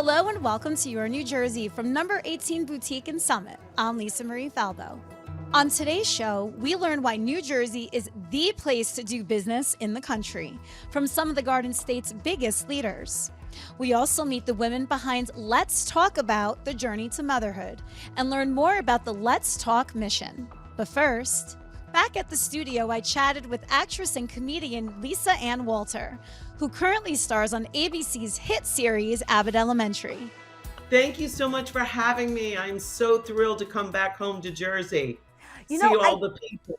Hello and welcome to Your New Jersey from number 18 Boutique in Summit. I'm Lisa Marie Falbo. On today's show, we learn why New Jersey is the place to do business in the country from some of the Garden State's biggest leaders. We also meet the women behind Let's Talk About the Journey to Motherhood and learn more about the Let's Talk mission. But first, back at the studio, I chatted with actress and comedian Lisa Ann Walter, who currently stars on ABC's hit series Abbott Elementary. Thank you so much for having me. I'm so thrilled to come back home to Jersey. You See know, all the people.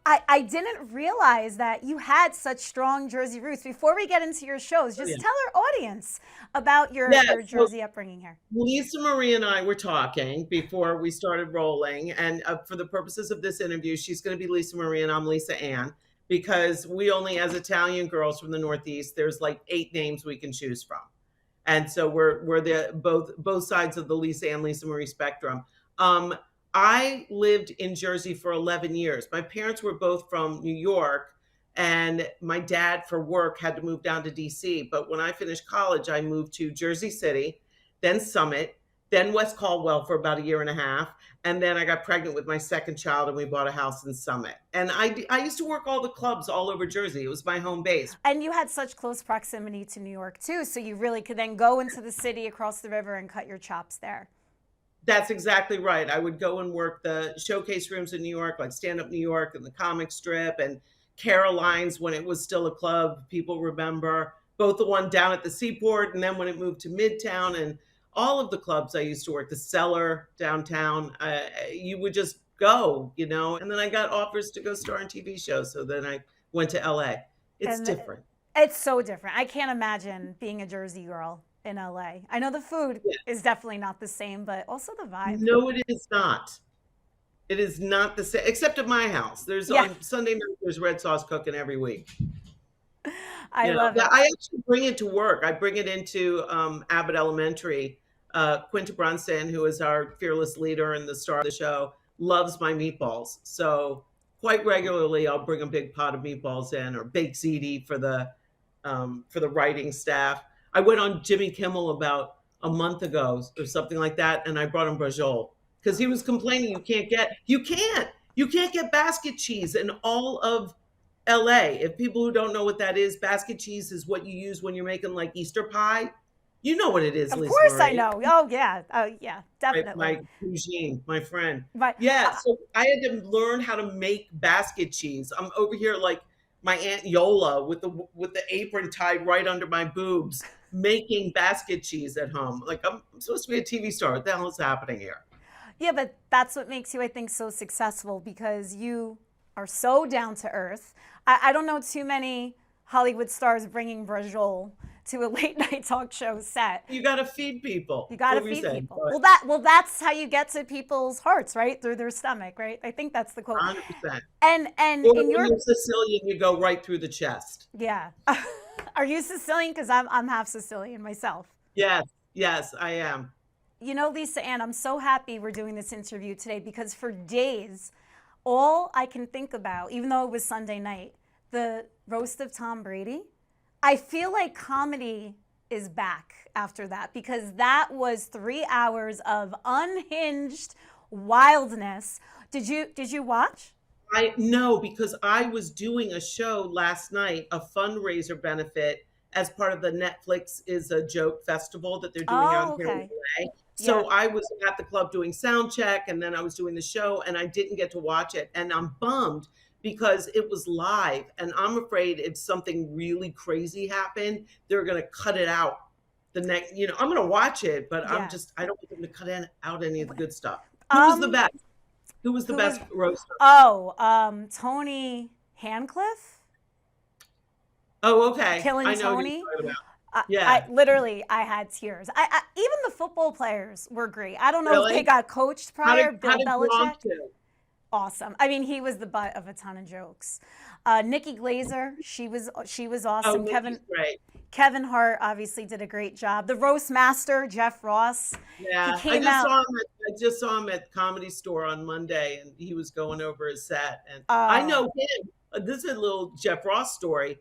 I didn't realize that you had such strong Jersey roots. Before we get into your shows, just tell our audience about your Jersey upbringing here. Lisa Marie and I were talking before we started rolling. And for the purposes of this interview, she's going to be Lisa Marie and I'm Lisa Ann, because we only, as Italian girls from the Northeast, there's like 8 names we can choose from. And so we're the both sides of the Lisa Ann, Lisa Marie spectrum. I lived in Jersey for 11 years. My parents were both from New York, and my dad for work had to move down to DC. But when I finished college, I moved to Jersey City, then Summit, then West Caldwell for about 1.5 years. And then I got pregnant with my second child and we bought a house in Summit. And I used to work all the clubs all over Jersey. It was my home base. And you had such close proximity to New York too. So you really could then go into the city across the river and cut your chops there. That's exactly right. I would go and work the showcase rooms in New York, like Stand Up New York and the comic strip and Caroline's when it was still a club. People remember both the one down at the Seaport and then when it moved to Midtown, and all of the clubs I used to work, the Cellar downtown. You would just go, and then I got offers to go star on TV shows. So then I went to LA. It's different. It's so different. I can't imagine being a Jersey girl in LA. I know the food is definitely not the same, but also the vibe. No, it is not. It is not the same, except at my house. On Sunday night, there's red sauce cooking every week. I love it. I actually bring it to work. I bring it into Abbott Elementary. Quinta Brunson, who is our fearless leader and the star of the show, loves my meatballs. So quite regularly, I'll bring a big pot of meatballs in, or baked ziti for the writing staff. I went on Jimmy Kimmel about a month ago or something like that, and I brought him brajol because he was complaining you can't get basket cheese in all of LA. If people who don't know what that is, basket cheese is what you use when you're making like Easter pie. You know what it is, Lisa. Of course I know. Oh, yeah. Definitely. My Eugene, my friend. But, so I had to learn how to make basket cheese. I'm over here like my Aunt Yola with the apron tied right under my boobs, making basket cheese at home. Like I'm supposed to be a TV star. What the hell is happening here? Yeah, but that's what makes you, I think, so successful, because you are so down to earth. I don't know too many Hollywood stars bringing brajol to a late night talk show set. You got to feed people. You got to feed people. Well, that's how you get to people's hearts, right? Through their stomach, right? I think that's the quote. 100%. And or when you're Sicilian, you go right through the chest. Yeah. Are you Sicilian? Because I'm half Sicilian myself. Yes, I am. Lisa Ann, I'm so happy we're doing this interview today, because for days, all I can think about, even though it was Sunday night, the roast of Tom Brady, I feel like comedy is back after that, because that was 3 hours of unhinged wildness. Did you watch? No, because I was doing a show last night, a fundraiser benefit as part of the Netflix is a Joke festival that they're doing out here in LA. So I was at the club doing sound check, and then I was doing the show, and I didn't get to watch it. And I'm bummed because it was live, and I'm afraid if something really crazy happened, they're going to cut it out. I'm going to watch it, but I don't want them to cut out any of the good stuff. Who was the best? Who was the best roaster? Tony Handcliffe. Oh, okay. Killing Tony. I had tears. Even the football players were great. I don't know if they got coached prior. Bill Belichick. Awesome. I mean, he was the butt of a ton of jokes. Nikki Glazer, she was awesome. Great. Kevin Hart obviously did a great job. The roast master, Jeff Ross. Yeah, I just saw him at Comedy Store on Monday, and he was going over his set. And I know him. This is a little Jeff Ross story.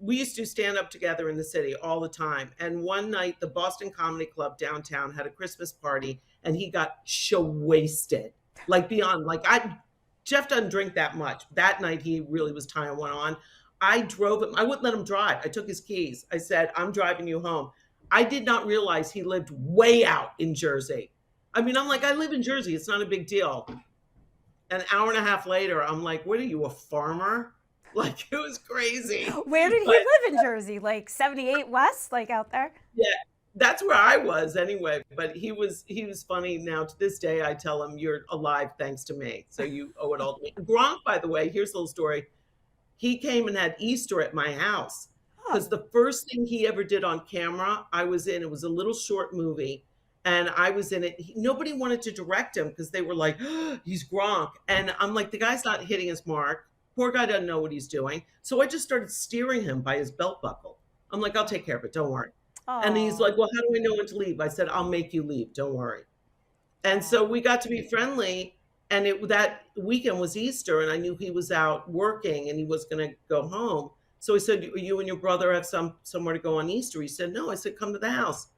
we used to stand up together in the city all the time. And one night, the Boston Comedy Club downtown had a Christmas party, and he got show wasted, like beyond. Jeff doesn't drink that much. That night, he really was tying one on. I drove him. I wouldn't let him drive. I took his keys. I said, "I'm driving you home." I did not realize he lived way out in Jersey. I mean, I'm like, I live in Jersey. It's not a big deal. An hour and a half later, I'm like, what are you, a farmer? Like, it was crazy. Where did he But live in Jersey? Like 78 West, like out there? yeah, that's where I was anyway. But he was funny. Now to this day, I tell him, "You're alive thanks to me. So you owe it all to me." Gronk, by the way, here's a little story. He came and had Easter at my house Oh, because the first thing he ever did on camera, I was in. It was a little short movie, and I was in it. Nobody wanted to direct him because they were like, "Oh, he's Gronk," and I'm like, the guy's not hitting his mark. Poor guy doesn't know what he's doing. So I just started steering him by his belt buckle. I'm like, "I'll take care of it. Don't worry." And he's oh, like, "Well, how do I know when to leave?" I said, "I'll make you leave. Don't worry." And so we got to be friendly. And that weekend was Easter, and I knew he was out working and he was going to go home. So I said, "You and your brother have somewhere to go on Easter?" He said, "No." I said, "Come to the house."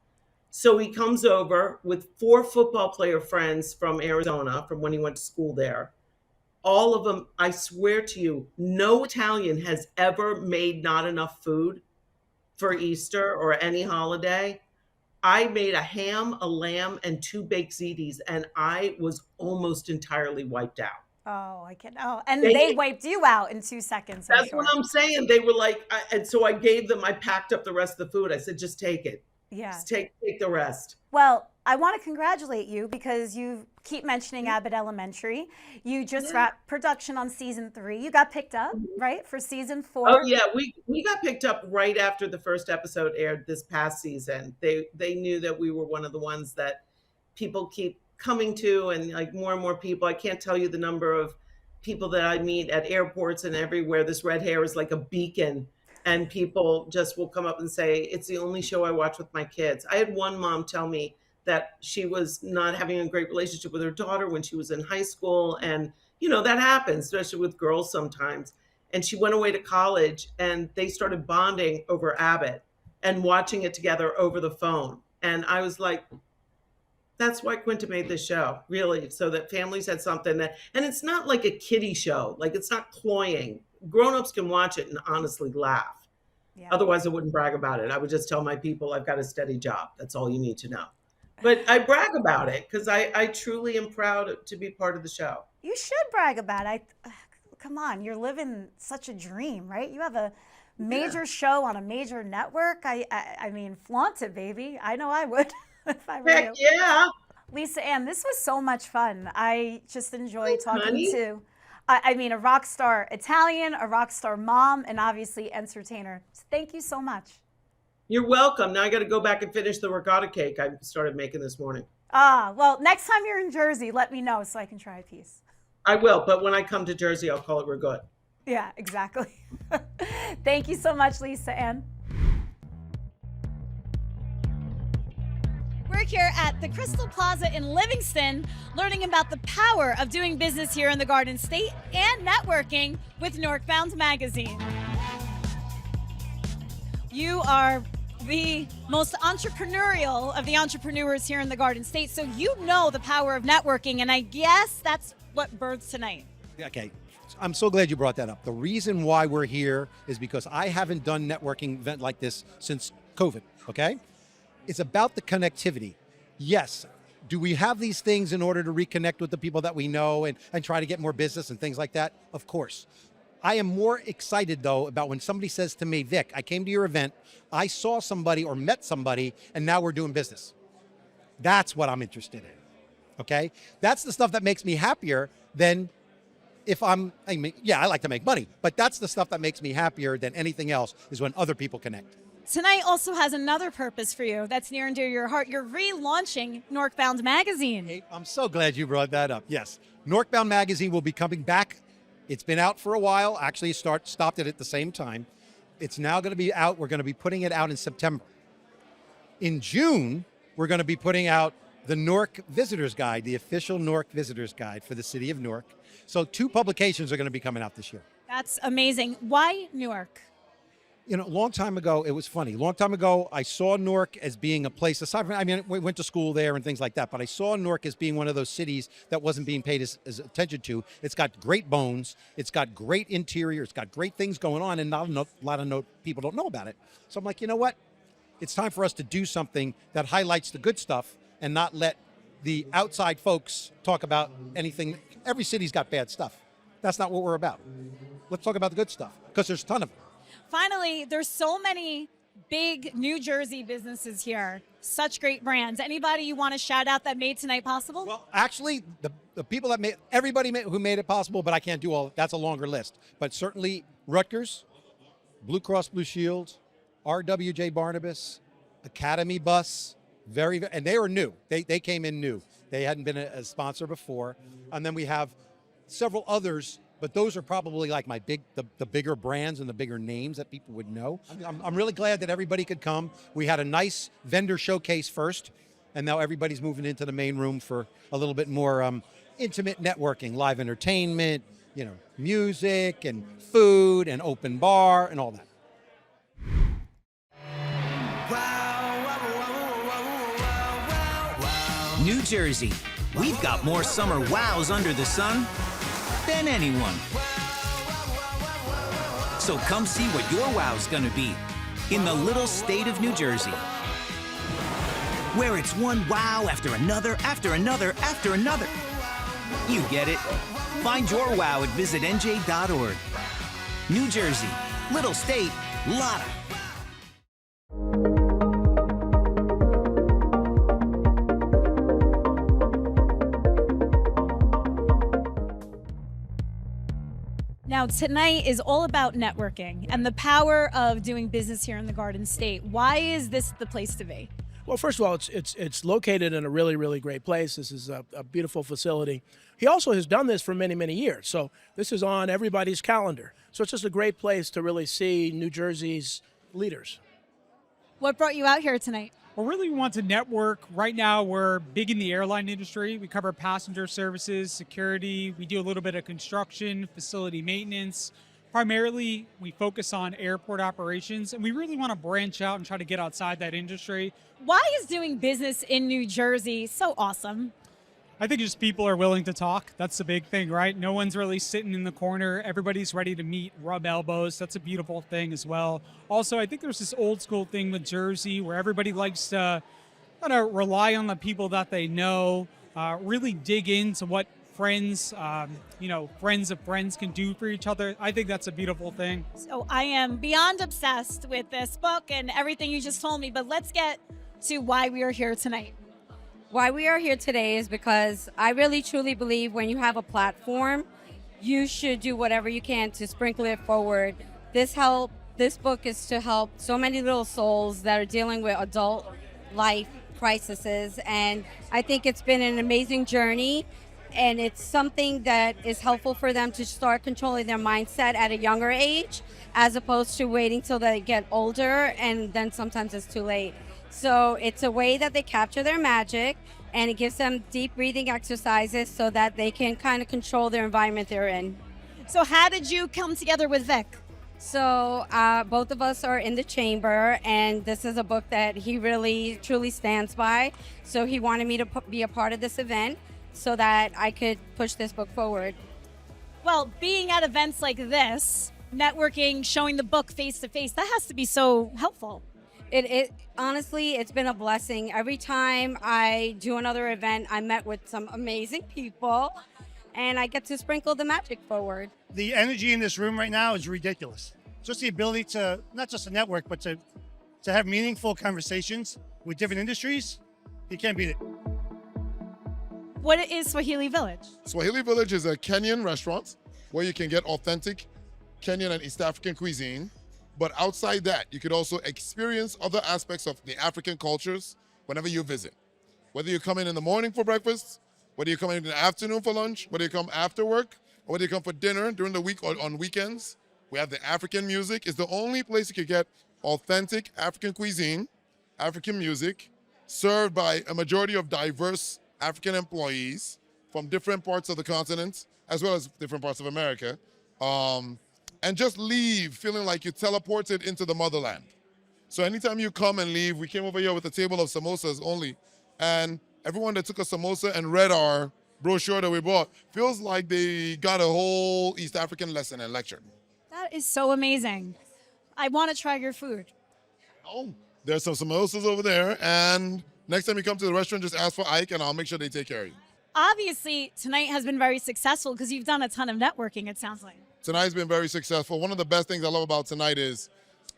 So he comes over with 4 football player friends from Arizona, from when he went to school there. All of them, I swear to you, no Italian has ever made not enough food for Easter or any holiday. I made a ham, a lamb, and 2 baked ziti, and I was almost entirely wiped out. oh, I can. Oh, and they They, wiped you out in 2 seconds, I'm that's what sure. I'm saying. They were like, and so I gave them. I packed up the rest of the food. I said, "Just take it. Yeah. Just take the rest." Well, I want to congratulate you because you keep mentioning Abbott Elementary. You just Yeah. wrapped production on season 3. You got picked up, right, for season Oh 4. yeah, we got picked up right after the first episode aired this past season. They knew that we were one of the ones that people keep coming to, and like more and more people. I can't tell you the number of people that I meet at airports and everywhere. This red hair is like a beacon, and people just will come up and say, "It's the only show I watch with my kids." I had one mom tell me that she was not having a great relationship with her daughter when she was in high school, and that happens, especially with girls sometimes. And she went away to college, and they started bonding over Abbott and watching it together over the phone. And I was like, that's why Quinta made this show, really, so that families had something and it's not like a kiddie show. Like, it's not cloying. Grown-ups can watch it and honestly laugh. Yeah. Otherwise, I wouldn't brag about it. I would just tell my people I've got a steady job. That's all you need to know. But I brag about it because I truly am proud to be part of the show. You should brag about it. Come on, you're living such a dream, right? You have a Yeah. major show on a major network. I mean, flaunt it, baby. I know I would if I were Heck you. yeah. Lisa Ann, this was so much fun. I just enjoy Thanks, talking honey. to, I mean, a rock star Italian, a rock star mom, and obviously entertainer. Thank you so much. You're welcome. Now I got to go back and finish the ricotta cake I started making this morning. Well, next time you're in Jersey, let me know so I can try a piece. I will, but when I come to Jersey, I'll call it ricotta. Yeah, exactly. Thank you so much, Lisa Ann. We're here at the Crystal Plaza in Livingston, learning about the power of doing business here in the Garden State and networking with Northbound Magazine. You are the most entrepreneurial of the entrepreneurs here in the Garden State, so you know the power of networking, and I guess that's what births tonight. Okay. I'm so glad you brought that up. The reason why we're here is because I haven't done networking event like this since COVID, okay? It's about the connectivity. Yes. Do we have these things in order to reconnect with the people that we know and try to get more business and things like that? Of course. I am more excited though about when somebody says to me, "Vic, I came to your event, I saw somebody or met somebody, and now we're doing business." That's what I'm interested in, okay? That's the stuff that makes me happier than yeah, I like to make money, but that's the stuff that makes me happier than anything else is when other people connect. Tonight also has another purpose for you that's near and dear to your heart. You're relaunching Northbound Magazine. Hey, I'm so glad you brought that up. Yes, Northbound Magazine will be coming back. It's been out for a while. Actually, stopped it at the same time. It's now going to be out. We're going to be putting it out in September. In June, we're going to be putting out the Newark Visitors Guide, the official Newark Visitors Guide for the city of Newark. So 2 publications are going to be coming out this year. That's amazing. Why Newark? You know, a long time ago, it was funny. A long time ago, I saw Newark as being a place, aside from, I mean, we went to school there and things like that, but I saw Newark as being one of those cities that wasn't being paid as attention to. It's got great bones. It's got great interior. It's got great things going on, and not a lot of people don't know about it. So I'm like, you know what? It's time for us to do something that highlights the good stuff and not let the outside folks talk about anything. Every city's got bad stuff. That's not what we're about. Let's talk about the good stuff, because there's a ton of it. Finally, there's so many big New Jersey businesses here. Such great brands. Anybody you want to shout out that made tonight possible? Well, actually, the people that made, who made it possible, but I can't do all, that's a longer list. But certainly Rutgers, Blue Cross Blue Shield, RWJ Barnabas, Academy Bus, and they were new. They came in new. They hadn't been a sponsor before. And then we have several others, but those are probably like the bigger brands and the bigger names that people would know. I'm really glad that everybody could come. We had a nice vendor showcase first, and now everybody's moving into the main room for a little bit more intimate networking, live entertainment, you know, music and food and open bar and all that. New Jersey, we've got more summer wows under the sun than anyone. So come see what your wow's gonna be in the little state of New Jersey, where it's one wow after another, after another, after another. You get it. Find your wow at visitnj.org. New Jersey, little state, lotta. Now, tonight is all about networking and the power of doing business here in the Garden State. Why is this the place to be? Well, first of all, it's located in a really, really great place. This is a beautiful facility. He also has done this for many, many years. So this is on everybody's calendar. So it's just a great place to really see New Jersey's leaders. What brought you out here tonight? Well, really we want to network. Right now, we're big in the airline industry. We cover passenger services, security. We do a little bit of construction, facility maintenance. Primarily, we focus on airport operations, and we really want to branch out and try to get outside that industry. Why is doing business in New Jersey so awesome? I think just people are willing to talk. That's the big thing, right? No one's really sitting in the corner. Everybody's ready to meet, rub elbows. That's a beautiful thing as well. Also, I think there's this old school thing with Jersey where everybody likes to kind of rely on the people that they know, really dig into what friends, friends of friends can do for each other. I think that's a beautiful thing. So I am beyond obsessed with this book and everything you just told me, but let's get to why we are here tonight. Why we are here today is because I really truly believe when you have a platform, you should do whatever you can to sprinkle it forward. This book is to help so many little souls that are dealing with adult life crises, and I think it's been an amazing journey, and it's something that is helpful for them to start controlling their mindset at a younger age, as opposed to waiting till they get older and then sometimes it's too late. So it's a way that they capture their magic, and it gives them deep breathing exercises so that they can kind of control their environment they're in. So how did you come together with Vic? So both of us are in the chamber, and this is a book that he really truly stands by. So he wanted me to be a part of this event so that I could push this book forward. Well, being at events like this, networking, showing the book face to face, that has to be so helpful. It honestly, it's been a blessing. Every time I do another event, I met with some amazing people, and I get to sprinkle the magic forward. The energy in this room right now is ridiculous. Just the ability to, not just to network, but to have meaningful conversations with different industries, you can't beat it. What is Swahili Village? Swahili Village is a Kenyan restaurant where you can get authentic Kenyan and East African cuisine. But outside that, you could also experience other aspects of the African cultures whenever you visit. Whether you come in the morning for breakfast, whether you come in the afternoon for lunch, whether you come after work, or whether you come for dinner during the week or on weekends, we have the African music. It's the only place you could get authentic African cuisine, African music, served by a majority of diverse African employees from different parts of the continent, as well as different parts of America. and just leave feeling like you teleported into the motherland. So anytime you come and leave, we came over here with a table of samosas only, and everyone that took a samosa and read our brochure that we bought feels like they got a whole East African lesson and lecture. That is so amazing. I want to try your food. Oh, there's some samosas over there, and next time you come to the restaurant, just ask for Ike, and I'll make sure they take care of you. Obviously, tonight has been very successful because you've done a ton of networking, it sounds like. Tonight's been very successful. One of the best things I love about tonight is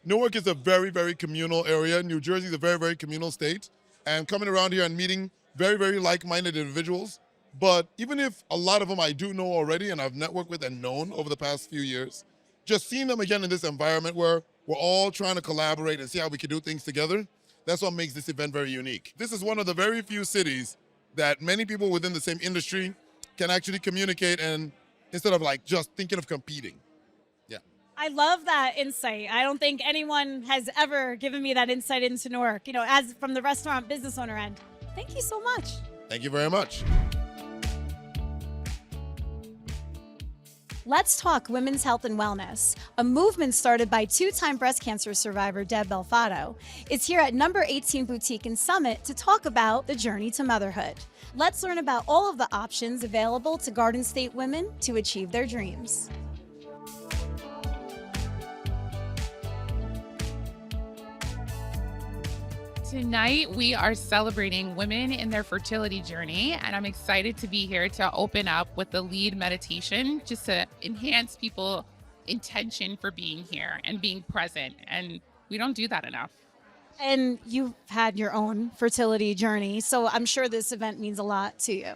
Newark is a very, very communal area. New Jersey is a very, very communal state. And coming around here and meeting very, very like-minded individuals. But even if a lot of them I do know already and I've networked with and known over the past few years, just seeing them again in this environment where we're all trying to collaborate and see how we can do things together, that's what makes this event very unique. This is one of the very few cities that many people within the same industry can actually communicate and instead of like just thinking of competing. Yeah. I love that insight. I don't think anyone has ever given me that insight into Newark, as from the restaurant business owner end. Thank you so much. Thank you very much. Let's talk women's health and wellness. A movement started by two-time breast cancer survivor Deb Belfato is here at number 18 Boutique in Summit to talk about the journey to motherhood. Let's learn about all of the options available to Garden State women to achieve their dreams. Tonight, we are celebrating women in their fertility journey, and I'm excited to be here to open up with the lead meditation just to enhance people's intention for being here and being present. And we don't do that enough. And you've had your own fertility journey, so I'm sure this event means a lot to you.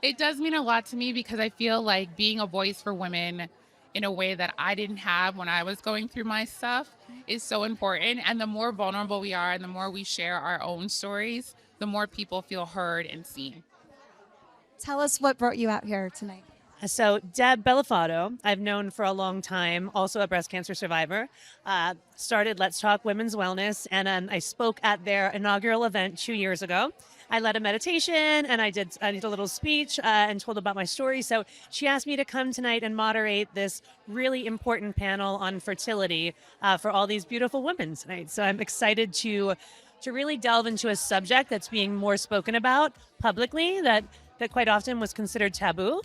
It does mean a lot to me because I feel like being a voice for women in a way that I didn't have when I was going through my stuff is so important. And the more vulnerable we are and the more we share our own stories, the more people feel heard and seen. Tell us what brought you out here tonight. So Deb Belfato, I've known for a long time, also a breast cancer survivor, started Let's Talk Women's Wellness, and I spoke at their inaugural event 2 years ago. I led a meditation and I did a little speech and told about my story. So she asked me to come tonight and moderate this really important panel on fertility for all these beautiful women tonight. So I'm excited to really delve into a subject that's being more spoken about publicly that quite often was considered taboo.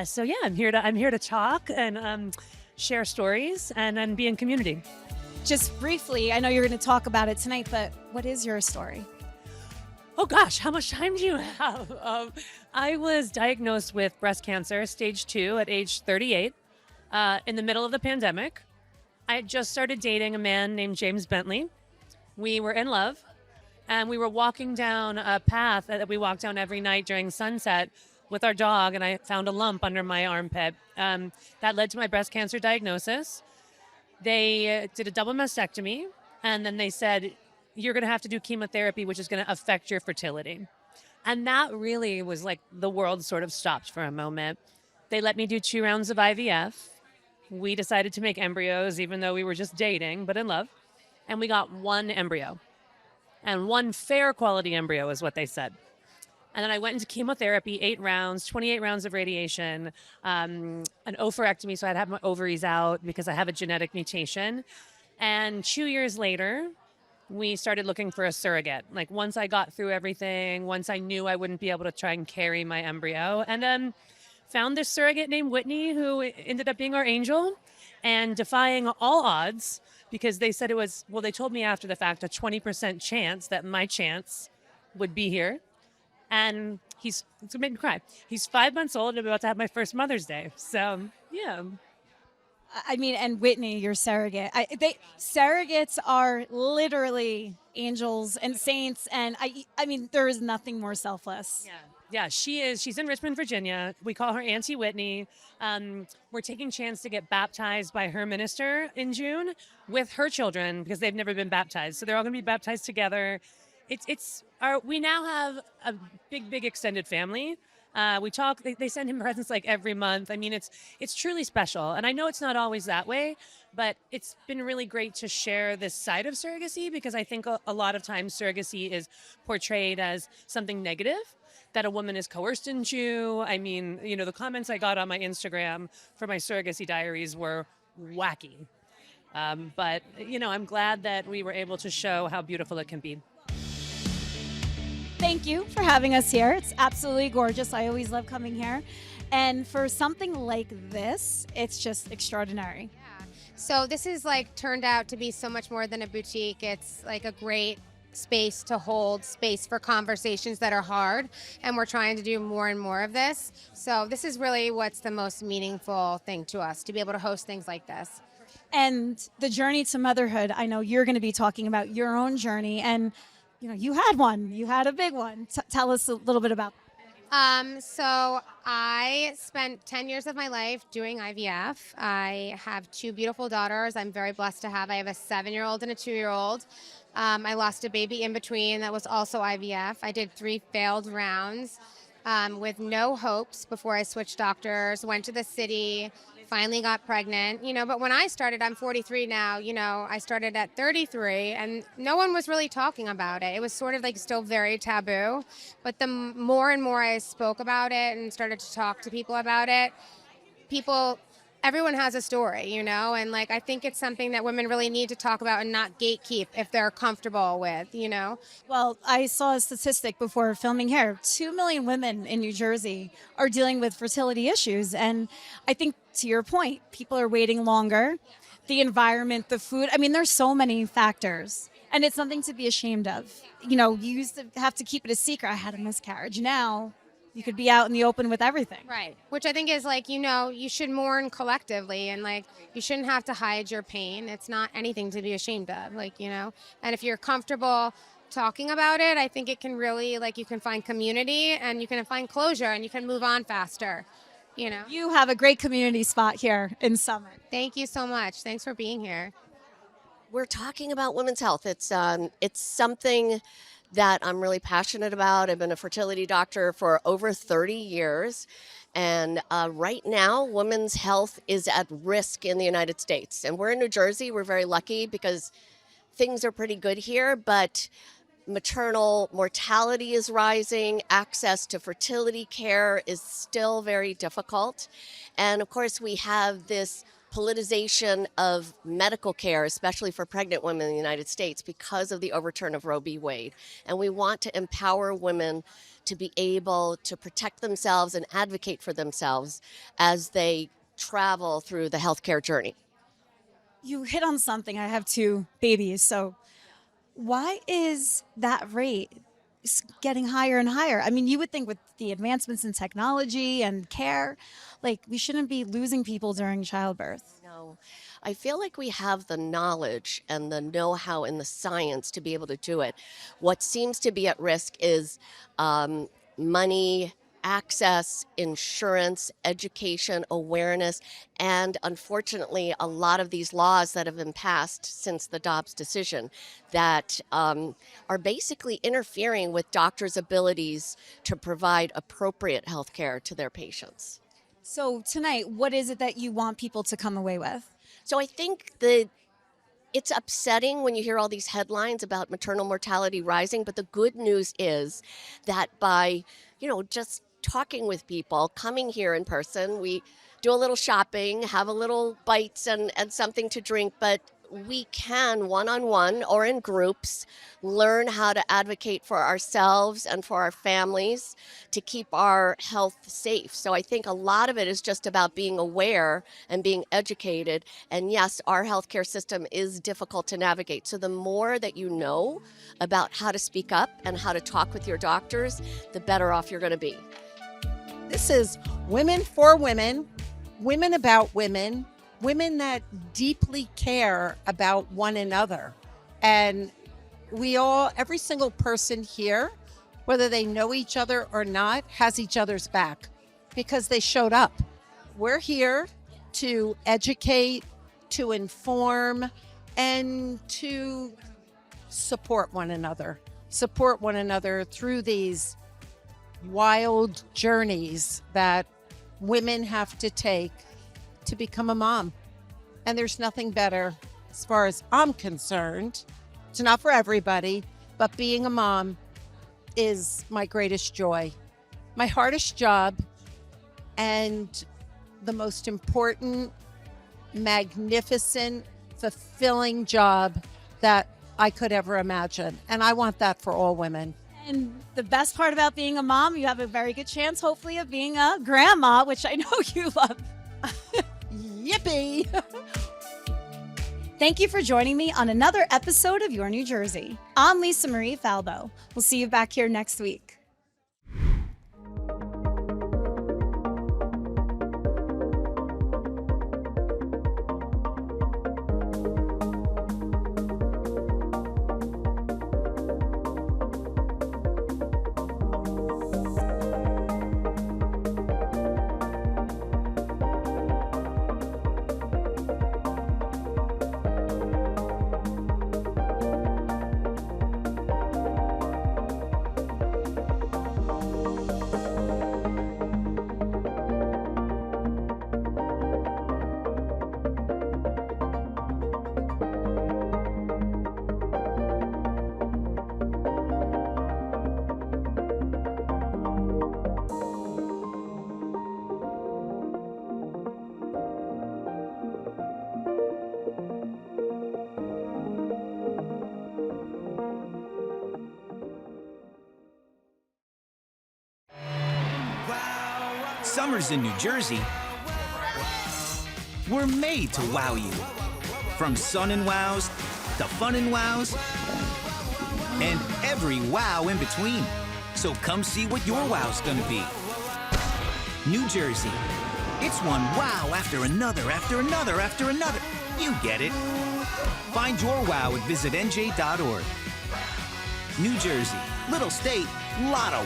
So yeah, I'm here to talk and share stories and be in community. Just briefly, I know you're going to talk about it tonight, but what is your story? Oh gosh, how much time do you have? I was diagnosed with breast cancer, stage 2, at age 38, in the middle of the pandemic. I had just started dating a man named James Bentley. We were in love, and we were walking down a path that we walk down every night during sunset with our dog, and I found a lump under my armpit. That led to my breast cancer diagnosis. They did a double mastectomy, and then they said, you're going to have to do chemotherapy, which is going to affect your fertility. And that really was like the world sort of stopped for a moment. They let me do 2 rounds of IVF. We decided to make embryos, even though we were just dating, but in love. And we got 1 embryo. And 1 fair quality embryo is what they said. And then I went into chemotherapy, 8 rounds, 28 rounds of radiation, an oophorectomy, so I had to have my ovaries out because I have a genetic mutation. And 2 years later, we started looking for a surrogate. Like once I got through everything, once I knew I wouldn't be able to try and carry my embryo, and found this surrogate named Whitney who ended up being our angel and defying all odds because they said it was, well, they told me after the fact, a 20% chance that my chance would be here. And it's gonna make me cry. He's 5 months old and about to have my first Mother's Day. So yeah. I mean, and Whitney, your surrogate. Surrogates are literally angels and saints, and I mean, there is nothing more selfless. Yeah, she is. She's in Richmond, Virginia. We call her Auntie Whitney. We're taking chance to get baptized by her minister in June with her children because they've never been baptized. So they're all going to be baptized together. We now have a big extended family. We talk, they send him presents like every month. I mean, it's truly special. And I know it's not always that way, but it's been really great to share this side of surrogacy because I think a lot of times surrogacy is portrayed as something negative that a woman is coerced into. I mean, the comments I got on my Instagram for my surrogacy diaries were wacky. But, I'm glad that we were able to show how beautiful it can be. Thank you for having us here. It's absolutely gorgeous. I always love coming here. And for something like this, it's just extraordinary. So this is like turned out to be so much more than a boutique. It's like a great space to hold space for conversations that are hard, and we're trying to do more and more of this. So this is really what's the most meaningful thing to us, to be able to host things like this. And the journey to motherhood, I know you're going to be talking about your own journey, and you had one. You had a big one. Tell us a little bit about that. So I spent 10 years of my life doing IVF. I have 2 beautiful daughters. I'm very blessed to have. I have a 7-year-old and a 2-year-old. I lost a baby in between that was also IVF. I did 3 failed rounds with no hopes before I switched doctors, went to the city, finally got pregnant, but when I started, I'm 43 now, I started at 33 and no one was really talking about it. It was sort of like still very taboo, but the more and more I spoke about it and started to talk to people about it, everyone has a story, and like I think it's something that women really need to talk about and not gatekeep if they're comfortable with, Well, I saw a statistic before filming here. 2 million women in New Jersey are dealing with fertility issues. And I think to your point, people are waiting longer. The environment, the food, there's so many factors. And it's nothing to be ashamed of. You used to have to keep it a secret. I had a miscarriage. Now you could be out in the open with everything. Right. Which I think is like, you should mourn collectively and like, you shouldn't have to hide your pain. It's not anything to be ashamed of, and if you're comfortable talking about it, I think it can really, you can find community and you can find closure and you can move on faster, You have a great community spot here in Summit. Thank you so much. Thanks for being here. We're talking about women's health. It's something that I'm really passionate about. I've been a fertility doctor for over 30 years. And right now, women's health is at risk in the United States. And we're in New Jersey. We're very lucky because things are pretty good here, but maternal mortality is rising. Access to fertility care is still very difficult. And of course, we have this politicization of medical care, especially for pregnant women in the United States, because of the overturn of Roe v. Wade. And we want to empower women to be able to protect themselves and advocate for themselves as they travel through the healthcare journey. You hit on something. I have 2 babies. So why is that rate getting higher and higher? You would think with the advancements in technology and care, we shouldn't be losing people during childbirth. No, I feel like we have the knowledge and the know-how and the science to be able to do it. What seems to be at risk is money, access, insurance, education, awareness, and unfortunately, a lot of these laws that have been passed since the Dobbs decision that are basically interfering with doctors' abilities to provide appropriate health care to their patients. So tonight, what is it that you want people to come away with? So I think it's upsetting when you hear all these headlines about maternal mortality rising, but the good news is that by, just talking with people, coming here in person, we do a little shopping, have a little bites and something to drink, but we can one-on-one or in groups learn how to advocate for ourselves and for our families to keep our health safe. So I think a lot of it is just about being aware and being educated. And yes, our healthcare system is difficult to navigate. So the more that you know about how to speak up and how to talk with your doctors, the better off you're going to be. This is Women for Women, women about women, women that deeply care about one another. And every single person here, whether they know each other or not, has each other's back because they showed up. We're here to educate, to inform, and to support one another through these wild journeys that women have to take to become a mom. And there's nothing better, as far as I'm concerned. It's not for everybody, but being a mom is my greatest joy, my hardest job, and the most important, magnificent, fulfilling job that I could ever imagine. And I want that for all women. And the best part about being a mom, you have a very good chance, hopefully, of being a grandma, which I know you love. Yippee! Thank you for joining me on another episode of Your New Jersey. I'm Lisa Marie Falbo. We'll see you back here next week. Summers in New Jersey were made to wow you. From sun and wows to fun and wows, and every wow in between. So come see what your wow's gonna be. New Jersey. It's one wow after another, after another, after another. You get it. Find your wow at visitnj.org. New Jersey, little state, lotto.